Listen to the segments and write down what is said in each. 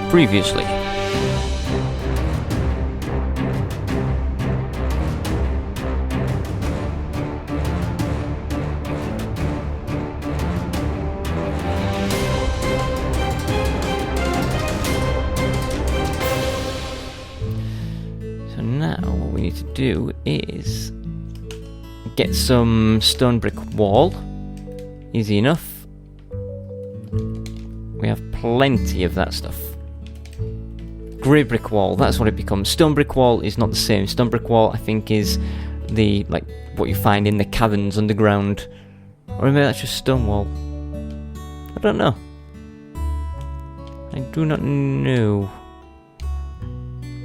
Previously. So now what we need to do is get some stone brick wall. Easy enough. We have plenty of that stuff. Grey brick wall, that's what it becomes. Stone brick wall is not the same. Stone brick wall, I think, is the, like, what you find in the caverns underground. Or maybe that's just stone wall. I don't know. I do not know.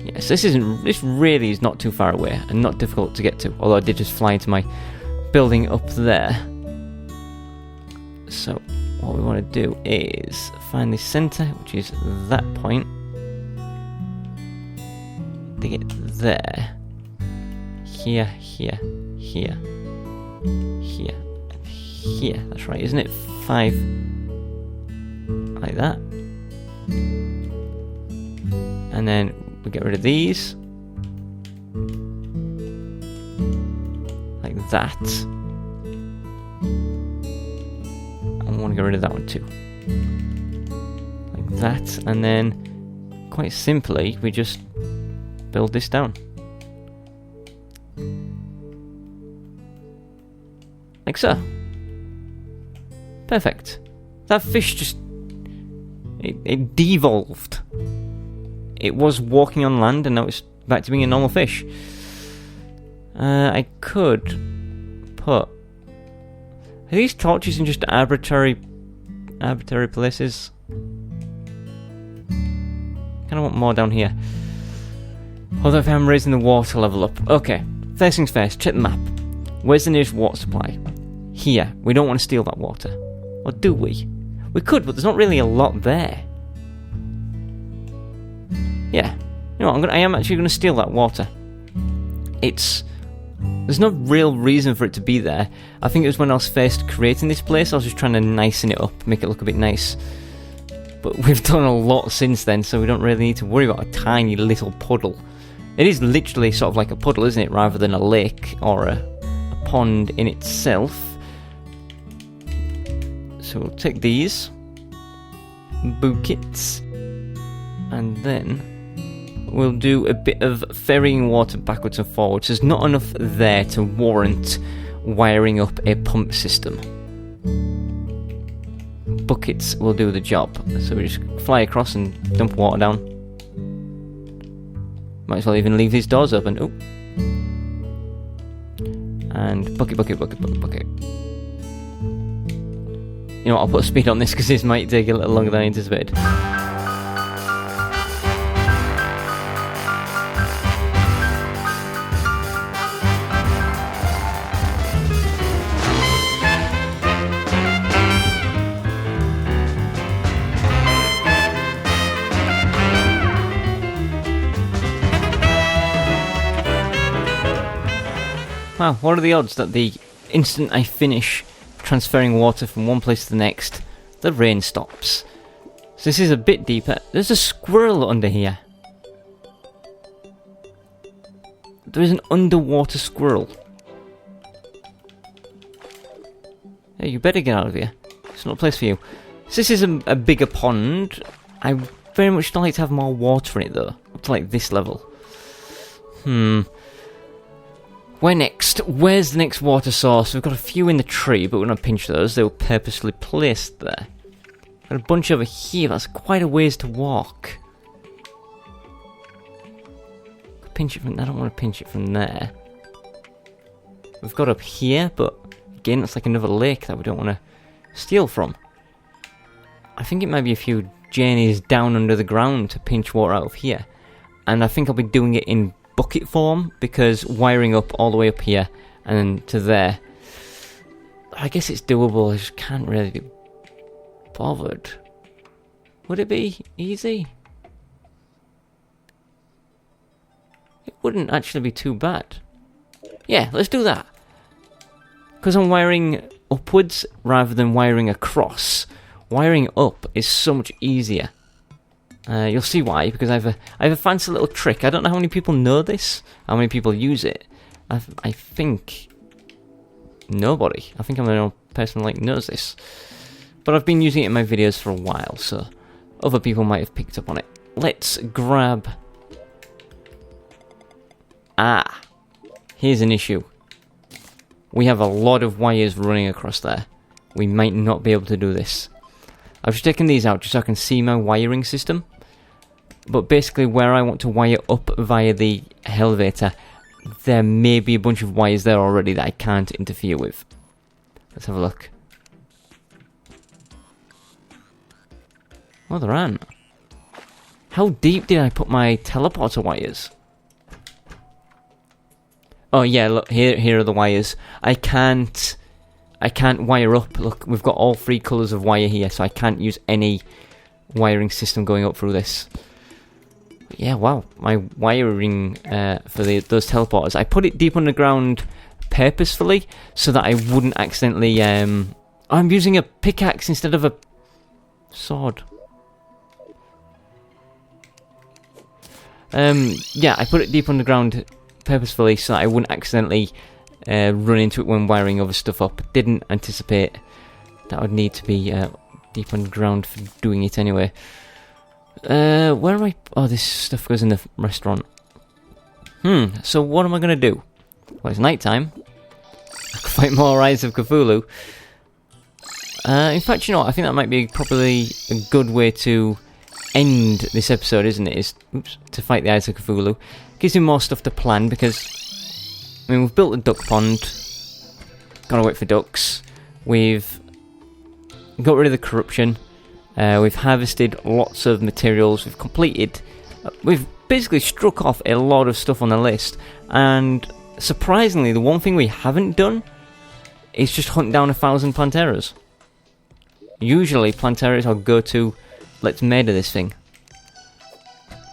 Yes, this really is not too far away and not difficult to get to. Although I did just fly into my building up there. So what we want to do is find the centre, which is that point. To get there. Here, here, here, here, and here. That's right, isn't it? 5. Like that. And then we get rid of these. Like that. And we want to get rid of that one too. Like that. And then, quite simply, we just build this down. Like so. Perfect. That fish just... It devolved. It was walking on land and now it's back to being a normal fish. I could put... Are these torches in just arbitrary places? Kinda want more down here. Although if I'm raising the water level up. Okay, first things first, check the map. Where's the nearest water supply? Here. We don't want to steal that water. Or do we? We could, but there's not really a lot there. Yeah. You know what, I am actually going to steal that water. There's no real reason for it to be there. I think it was when I was first creating this place, I was just trying to nicen it up, make it look a bit nice. But we've done a lot since then, so we don't really need to worry about a tiny little puddle. It is literally sort of like a puddle, isn't it? Rather than a lake or a pond in itself. So we'll take these buckets and then we'll do a bit of ferrying water backwards and forwards. There's not enough there to warrant wiring up a pump system. Buckets will do the job. So we just fly across and dump water down. Might as well even leave these doors open. Oh. And bucket. You know what, I'll put a speed on this because this might take a little longer than I anticipated. Wow, what are the odds that the instant I finish transferring water from one place to the next, the rain stops? So this is a bit deeper. There's a squirrel under here. There is an underwater squirrel. Hey, you better get out of here. It's not a place for you. So this is a bigger pond. I very much like to have more water in it though. Up to like this level. Where next? Where's the next water source? We've got a few in the tree, but we're going to pinch those. They were purposely placed there. Got a bunch over here. That's quite a ways to walk. Pinch it from... I don't want to pinch it from there. We've got up here, but again, it's like another lake that we don't want to steal from. I think it might be a few journeys down under the ground to pinch water out of here. And I think I'll be doing it in bucket form, because wiring up all the way up here and then to there, I guess it's doable. I just can't really be bothered. Would it be easy? It wouldn't actually be too bad. Yeah, let's do that. Because I'm wiring upwards rather than wiring across. Wiring up is so much easier. You'll see why, because I have a fancy little trick. I don't know how many people know this, how many people use it. I think nobody. I think I'm the only person like knows this. But I've been using it in my videos for a while, so other people might have picked up on it. Let's grab... here's an issue. We have a lot of wires running across there. We might not be able to do this. I've just taken these out just so I can see my wiring system. But basically where I want to wire up via the elevator, there may be a bunch of wires there already that I can't interfere with. Let's have a look. Oh, there aren't. How deep did I put my teleporter wires? Oh yeah, look, here are the wires. I can't wire up. Look, we've got all 3 colours of wire here, so I can't use any wiring system going up through this. Yeah, wow, my wiring for those teleporters, I put it deep underground purposefully so that I wouldn't accidentally... I'm using a pickaxe instead of a sword. Yeah, I put it deep underground purposefully so that I wouldn't accidentally run into it when wiring other stuff up. Didn't anticipate that I would need to be deep underground for doing it anyway. Where am I? Oh, this stuff goes in the restaurant. So what am I going to do? Well, it's night time. I can fight more Eyes of Cthulhu. In fact, you know what? I think that might be probably a good way to end this episode, isn't it? Is to fight the Eyes of Cthulhu. Gives me more stuff to plan because, I mean, we've built a duck pond. Gotta wait for ducks. We've got rid of the corruption. We've harvested lots of materials. We've completed... we've basically struck off a lot of stuff on the list. And surprisingly, the one thing we haven't done is just hunt down 1,000 Planteras. Usually, Planteras are go-to, let's murder this thing.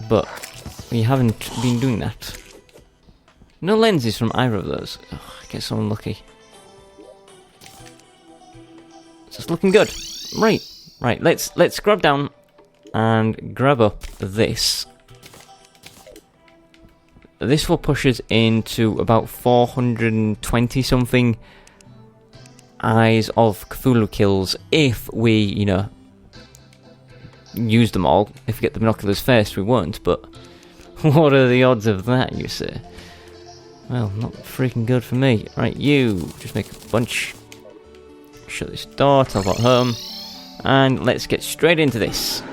But we haven't been doing that. No lenses from either of those. Oh, I get so unlucky. So it's looking good. Right. Right, let's grab down and grab up this. This will push us into about 420 something Eyes of Cthulhu kills if we, you know, use them all. If we get the binoculars first, we won't, but what are the odds of that, you say? Well, not freaking good for me. Right, you just make a bunch. Shut this door, teleport home. And let's get straight into this.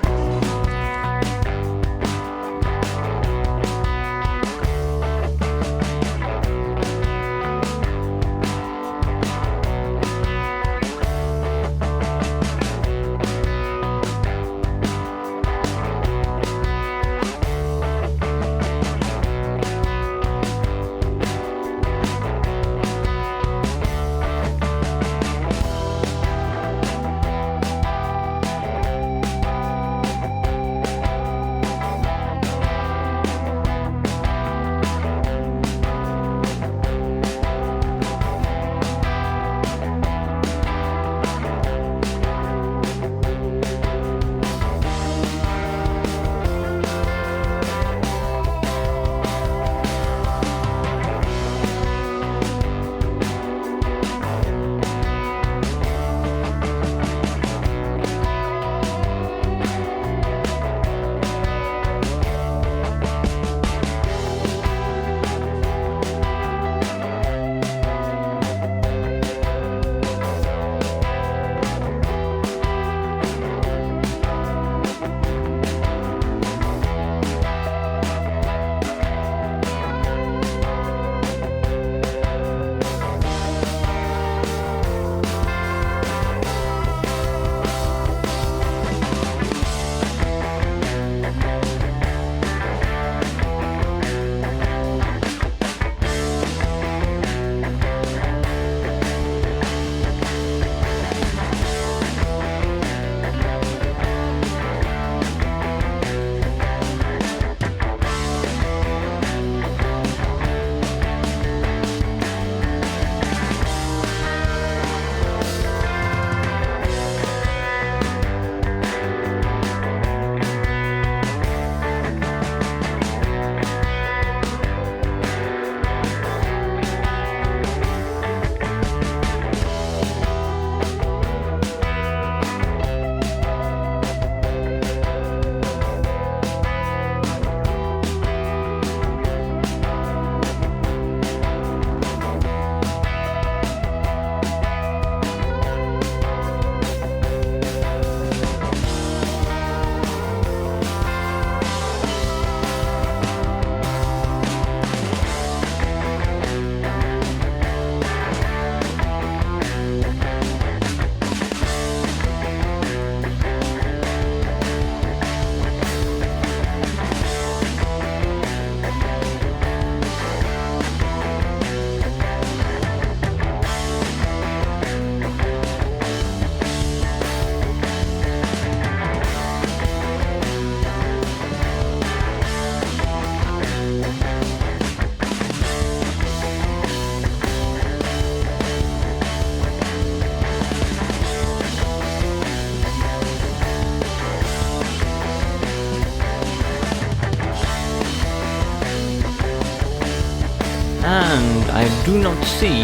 And I do not see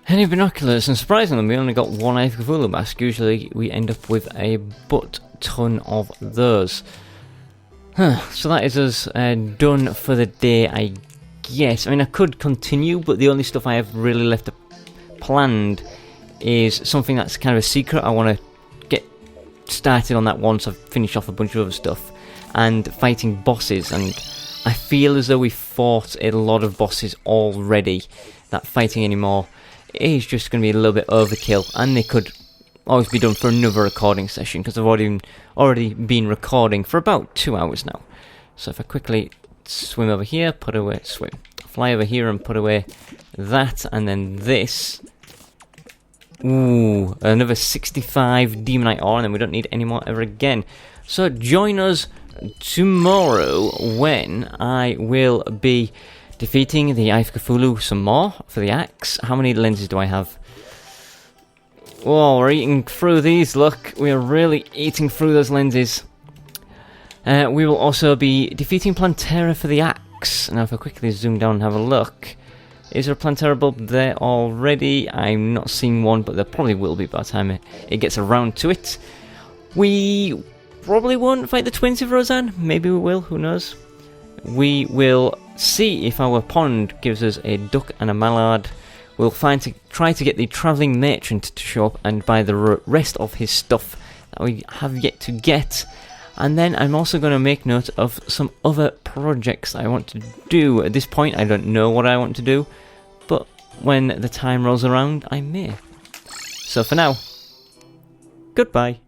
any binoculars, and surprisingly we only got one Eyes of Cthulhu mask. Usually we end up with a butt ton of those. So that is us done for the day, I guess. I mean, I could continue, but the only stuff I have really left planned is something that's kind of a secret. I want to get started on that once I've finished off a bunch of other stuff, and fighting bosses, and I feel as though we fought a lot of bosses already, that fighting anymore is just going to be a little bit overkill, and they could always be done for another recording session, because I've already been recording for about 2 hours now. So if I quickly swim over here, put away, fly over here and put away that, and then this. Ooh, another 65 Demonite ore, and then we don't need any more ever again. So join us tomorrow when I will be defeating the Eyes of Cthulhu some more for the axe. How many lenses do I have? Oh, we're eating through these, look. We are really eating through those lenses. We will also be defeating Plantera for the axe. Now if I quickly zoom down and have a look, is there a Plantera bulb there already? I'm not seeing one, but there probably will be by the time it gets around to it. We probably won't fight the twins of Roseanne. Maybe we will, who knows. We will see if our pond gives us a duck and a mallard. We'll try to get the travelling merchant to show up and buy the rest of his stuff that we have yet to get. And then I'm also going to make note of some other projects I want to do. At this point, I don't know what I want to do, but when the time rolls around, I may. So for now, goodbye.